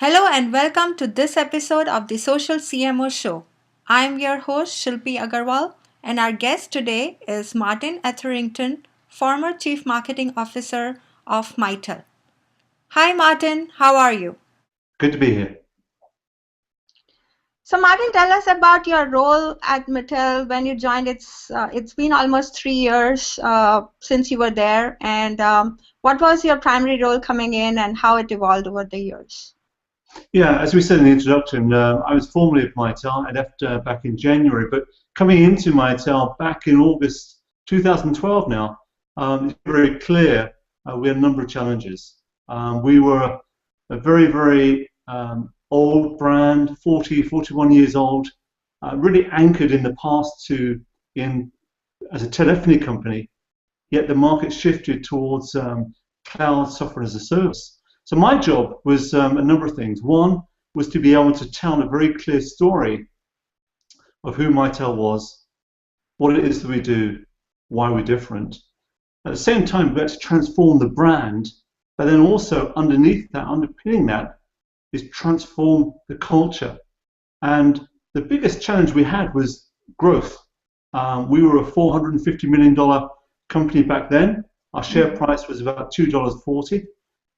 Hello and welcome to this episode of the Social CMO Show. I'm your host Shilpi Agarwal, and our guest today is Martyn Etherington, former Chief Marketing Officer of Mitel. Hi Martyn, how are you? Good to be here. So Martyn, tell us about your role at Mitel when you joined. It's been almost 3 years since you were there, and what was your primary role coming in, and how it evolved over the years? Yeah, as we said in the introduction, I was formerly at Mitel. I left back in January, but coming into Mitel back in August 2012 now, it's very clear we had a number of challenges. We were a very old brand, 41 years old, really anchored in the past as a telephony company, yet the market shifted towards cloud software as a service. So my job was a number of things. One was to be able to tell a very clear story of who Mitel was, what it is that we do, why we're different. At the same time, we had to transform the brand, but then also underneath that, underpinning that, is transform the culture. And the biggest challenge we had was growth. We were a $450 million company back then. Our share price was about $2.40.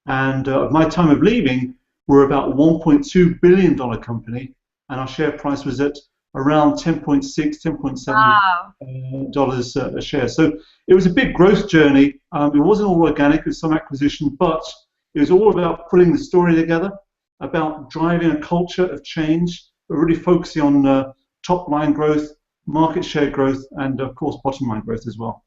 And at my time of leaving, we're about a $1.2 billion company, and our share price was at around 10.6, 10.7 dollars a share. So it was a big growth journey. It wasn't all organic, with some acquisition, but it was all about putting the story together, about driving a culture of change, but really focusing on top line growth, market share growth, and of course bottom line growth as well.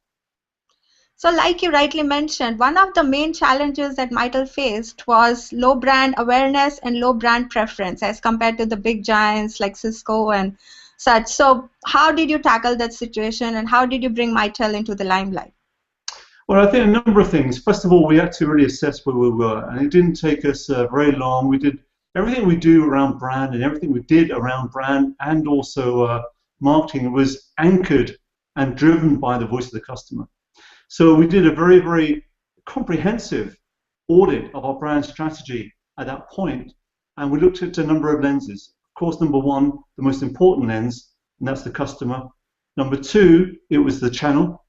So like you rightly mentioned, one of the main challenges that Mitel faced was low brand awareness and low brand preference as compared to the big giants like Cisco and such. So how did you tackle that situation, and how did you bring Mitel into the limelight? Well, I think a number of things. First of all, we had to really assess where we were, and it didn't take us very long. We did everything we do around brand, and everything we did around brand and also marketing was anchored and driven by the voice of the customer. So we did a very comprehensive audit of our brand strategy at that point, and we looked at a number of lenses. Of course, number one, the most important lens, and that's the customer. Number two, it was the channel.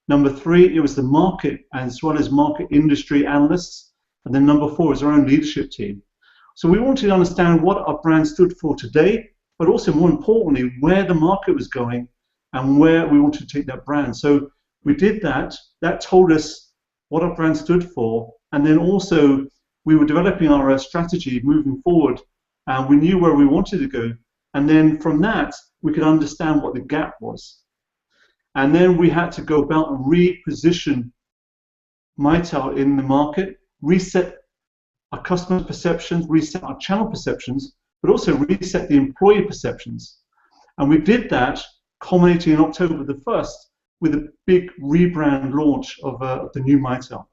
Number three, it was the market, as well as market industry analysts. And then number four is our own leadership team. So we wanted to understand what our brand stood for today, but also more importantly, where the market was going and where we wanted to take that brand. So we did that. That told us what our brand stood for, and then also we were developing our strategy moving forward, and we knew where we wanted to go. And then from that, we could understand what the gap was. And then we had to go about and reposition Mitel in the market, reset our customer perceptions, reset our channel perceptions, but also reset the employee perceptions. And we did that culminating in October the 1st with a big rebrand launch of the new Mitel.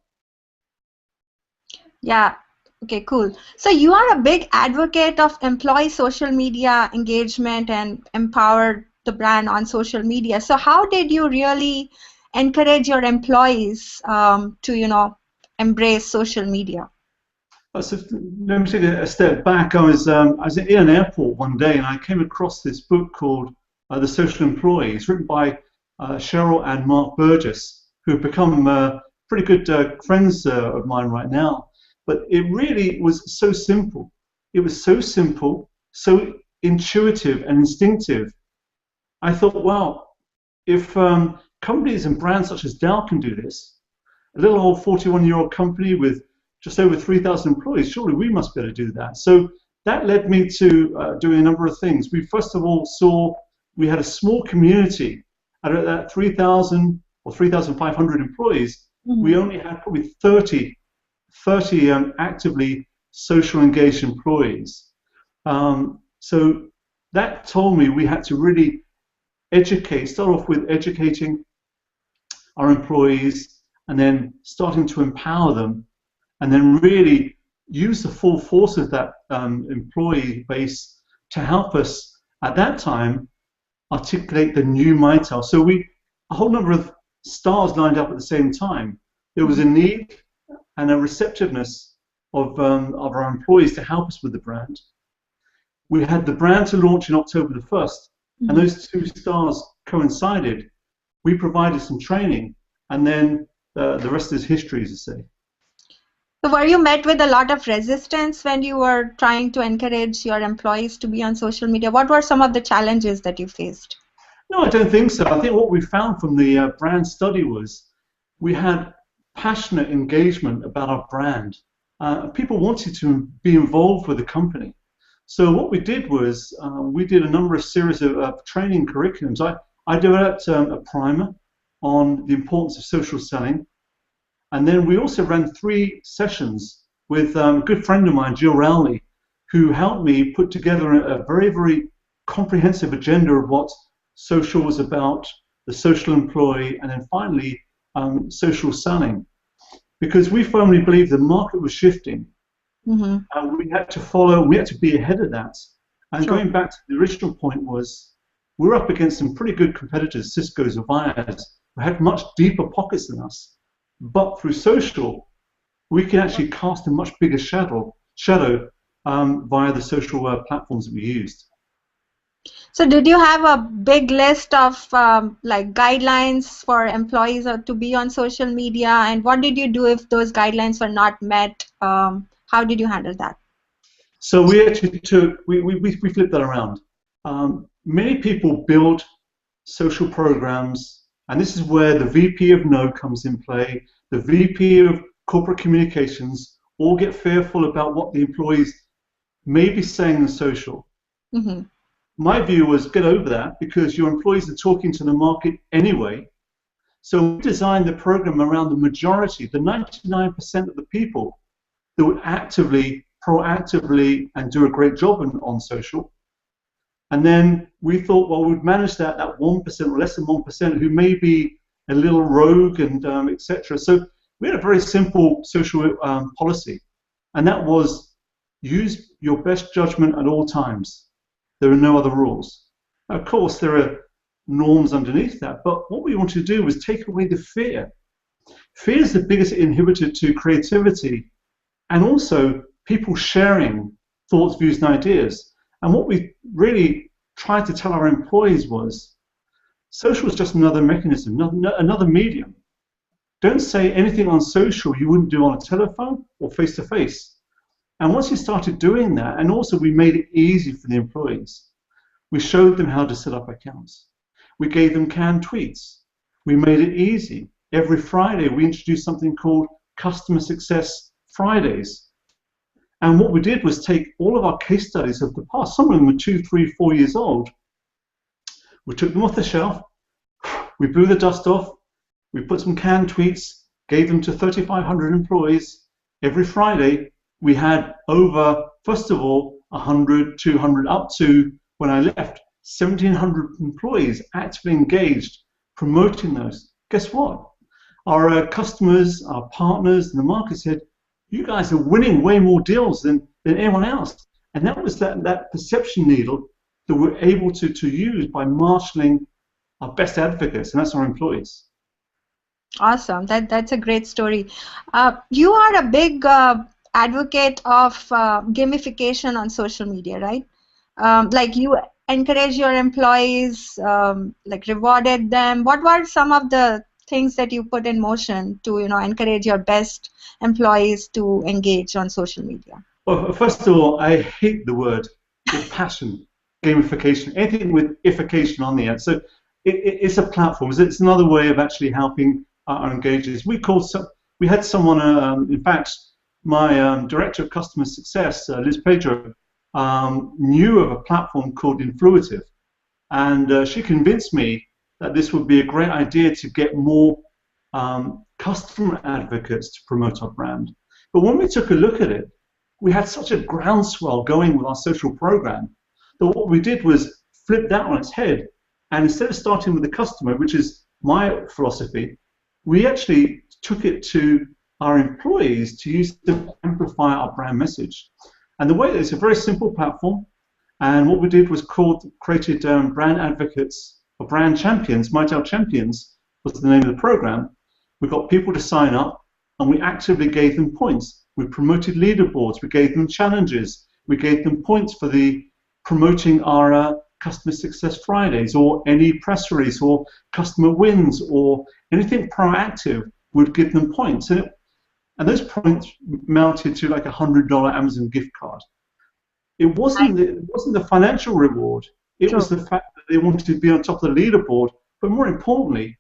Yeah, okay, cool. So you are a big advocate of employee social media engagement and empower the brand on social media. So how did you really encourage your employees to, embrace social media? So let me take a step back. I was in an airport one day, and I came across this book called The Social Employee. It's written by Cheryl and Mark Burgess, who have become pretty good friends of mine right now. But it really was so simple. It was so simple, so intuitive and instinctive. I thought, wow, if companies and brands such as Dell can do this, a little old 41-year-old company with just over 3,000 employees, surely we must be able to do that. So that led me to doing a number of things. We first of all saw we had a small community. Out of that 3,000 or 3,500 employees, we only had probably 30 actively social engaged employees. So that told me we had to really start off with educating our employees, and then starting to empower them, and then really use the full force of that employee base to help us at that time articulate the new Mitel. So a whole number of stars lined up at the same time. There was a need and a receptiveness of our employees to help us with the brand. We had the brand to launch in October the 1st, and those two stars coincided. We provided some training, and then the rest is history, as I say. So were you met with a lot of resistance when you were trying to encourage your employees to be on social media? What were some of the challenges that you faced? No, I don't think so. I think what we found from the brand study was we had passionate engagement about our brand. People wanted to be involved with the company. So what we did was we did a number of series of training curriculums. I developed a primer on the importance of social selling. And then we also ran 3 sessions with a good friend of mine, Jill Rowley, who helped me put together a very, very comprehensive agenda of what social was about, the social employee, and then finally social selling. Because we firmly believe the market was shifting. And we had to follow, we had to be ahead of that. And going back to the original point was, we're up against some pretty good competitors, Cisco's or Via's, who had much deeper pockets than us. But through social, we can actually cast a much bigger shadow via the social platforms that we used. So did you have a big list of like guidelines for employees to be on social media, and what did you do if those guidelines were not met? How did you handle that? So we actually we flipped that around. Many people build social programs, and this is where the VP of No comes in play. The VP of Corporate Communications all get fearful about what the employees may be saying in social. My view was get over that, because your employees are talking to the market anyway. So we designed the program around the majority, the 99% of the people that would actively, proactively, and do a great job on social. And then we thought, well, we'd manage that 1% or less than 1% who may be a little rogue and etc. So we had a very simple social policy, and that was use your best judgment at all times. There are no other rules. Now, of course, there are norms underneath that, but what we wanted to do was take away the fear. Fear is the biggest inhibitor to creativity, and also people sharing thoughts, views, and ideas. And what we really tried to tell our employees was, social is just another mechanism, another medium. Don't say anything on social you wouldn't do on a telephone or face-to-face. And once you started doing that, and also we made it easy for the employees, we showed them how to set up accounts. We gave them canned tweets. We made it easy. Every Friday we introduced something called Customer Success Fridays. And what we did was take all of our case studies of the past, some of them were 2, 3, 4 years old. We took them off the shelf, we blew the dust off, we put some canned tweets, gave them to 3,500 employees. Every Friday we had over, first of all, 100, 200, up to, when I left, 1,700 employees actively engaged, promoting those. Guess what? Our customers, our partners in the market said, you guys are winning way more deals than anyone else. And that was that perception needle that we're able to use by marshalling our best advocates, and that's our employees. Awesome. That's a great story. You are a big advocate of gamification on social media, right? Like you encourage your employees, like rewarded them. What were some of the things that you put in motion to encourage your best employees to engage on social media? Well, first of all, I hate the word with passion, gamification, anything with ification on the end. So it's a platform. It's another way of actually helping our engagers. We had someone, in fact, my director of customer success, Liz Pedro, knew of a platform called Influitive, and she convinced me that this would be a great idea to get more customer advocates to promote our brand. But when we took a look at it, we had such a groundswell going with our social program that what we did was flip that on its head, and instead of starting with the customer, which is my philosophy, we actually took it to our employees to use to amplify our brand message. And the way it's a very simple platform, and what we did was created brand advocates or brand champions. Mitel Champions was the name of the program. We got people to sign up, and we actively gave them points. We promoted leaderboards. We gave them challenges. We gave them points for the promoting our Customer Success Fridays, or any press release, or customer wins, or anything proactive. Would give them points, and those points mounted to like $100 Amazon gift card. It wasn't the financial reward. It was the fact that they wanted to be on top of the leaderboard, but more importantly,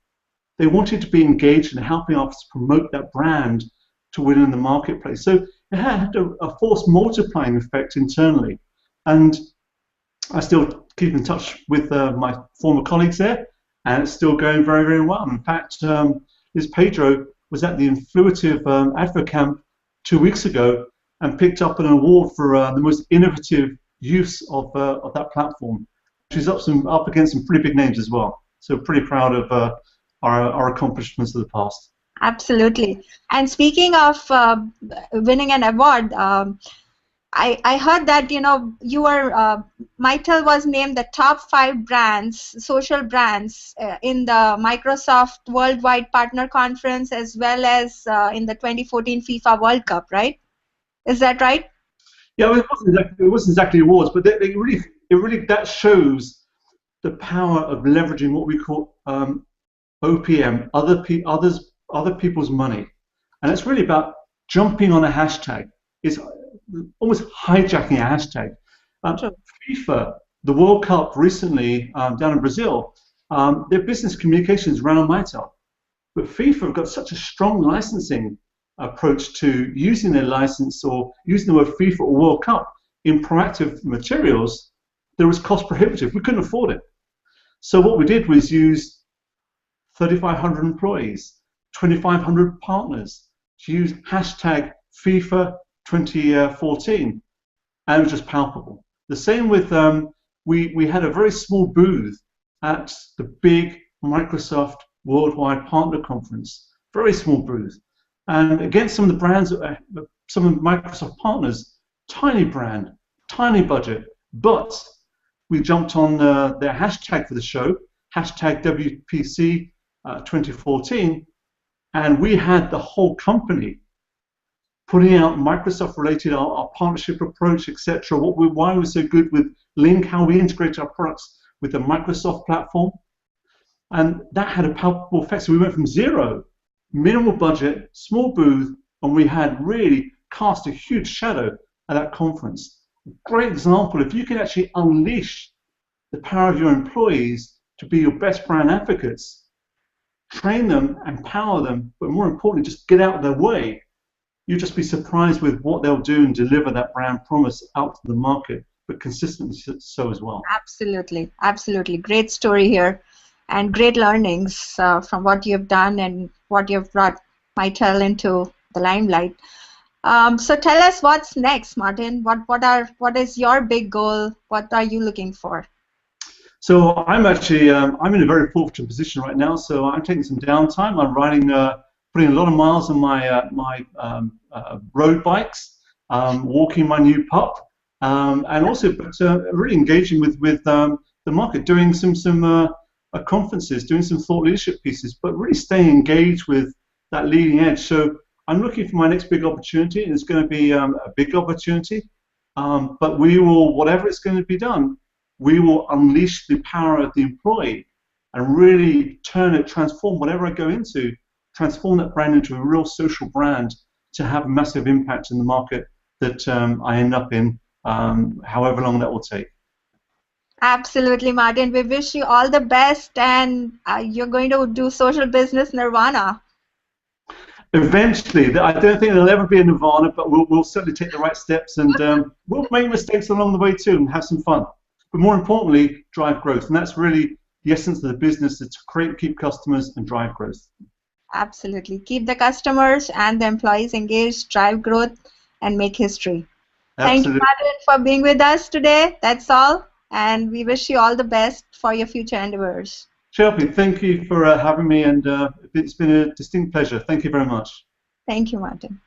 they wanted to be engaged in helping us promote that brand to win in the marketplace. So it had a force multiplying effect internally. And I still keep in touch with my former colleagues there, and it's still going very, very well. In fact, Liz Pedro was at the Influitive AdvoCamp 2 weeks ago and picked up an award for the most innovative use of that platform. She's up against some pretty big names as well. So pretty proud of our accomplishments of the past. Absolutely. And speaking of winning an award, I heard that you were Mitel was named the top 5 brands, social brands, in the Microsoft Worldwide Partner Conference, as well as in the 2014 FIFA World Cup, right? Is that right? Yeah, it wasn't exactly awards, but it really that shows the power of leveraging what we call OPM, other people's money, and it's really about jumping on a hashtag. It's almost hijacking a hashtag. FIFA, the World Cup recently down in Brazil, their business communications ran on Mitel, but FIFA have got such a strong licensing approach to using their license or using the word FIFA or World Cup in proactive materials that was cost prohibitive. We couldn't afford it. So what we did was use 3,500 employees, 2,500 partners to use hashtag FIFA 2014, and it was just palpable. The same with we had a very small booth at the big Microsoft Worldwide Partner Conference, very small booth, and against some of the brands, some of Microsoft partners, tiny brand, tiny budget, but we jumped on their hashtag for the show, hashtag WPC 2014, and we had the whole company putting out Microsoft-related, our partnership approach, etc. Why we're so good with Link, how we integrate our products with the Microsoft platform, and that had a palpable effect. So we went from zero, minimal budget, small booth, and we had really cast a huge shadow at that conference. Great example. If you can actually unleash the power of your employees to be your best brand advocates, train them, empower them, but more importantly, just get out of their way, you'll just be surprised with what they'll do and deliver that brand promise out to the market, but consistently so as well. Absolutely, absolutely. Great story here, and great learnings from what you've done and what you've brought Mitel into the limelight. So tell us what's next, Martyn. What is your big goal? What are you looking for? So I'm actually I'm in a very fortunate position right now. So I'm taking some downtime. I'm riding, putting a lot of miles on my road bikes, walking my new pup, and also really engaging with the market, doing some conferences, doing some thought leadership pieces, but really staying engaged with that leading edge. So I'm looking for my next big opportunity, and it's going to be a big opportunity. But we will, whatever it's going to be done, we will unleash the power of the employee and really transform whatever I go into, transform that brand into a real social brand to have a massive impact in the market that I end up in, however long that will take. Absolutely, Martyn. We wish you all the best, and you're going to do social business nirvana. Eventually, I don't think there'll ever be a nirvana, but we'll certainly take the right steps, and we'll make mistakes along the way too and have some fun. But more importantly, drive growth, and that's really the essence of the business, is to create, keep customers, and drive growth. Absolutely. Keep the customers and the employees engaged, drive growth, and make history. Absolutely. Thank you, Martyn, for being with us today. That's all, and we wish you all the best for your future endeavors. Shelby, thank you for having me, and it's been a distinct pleasure. Thank you very much. Thank you, Martyn.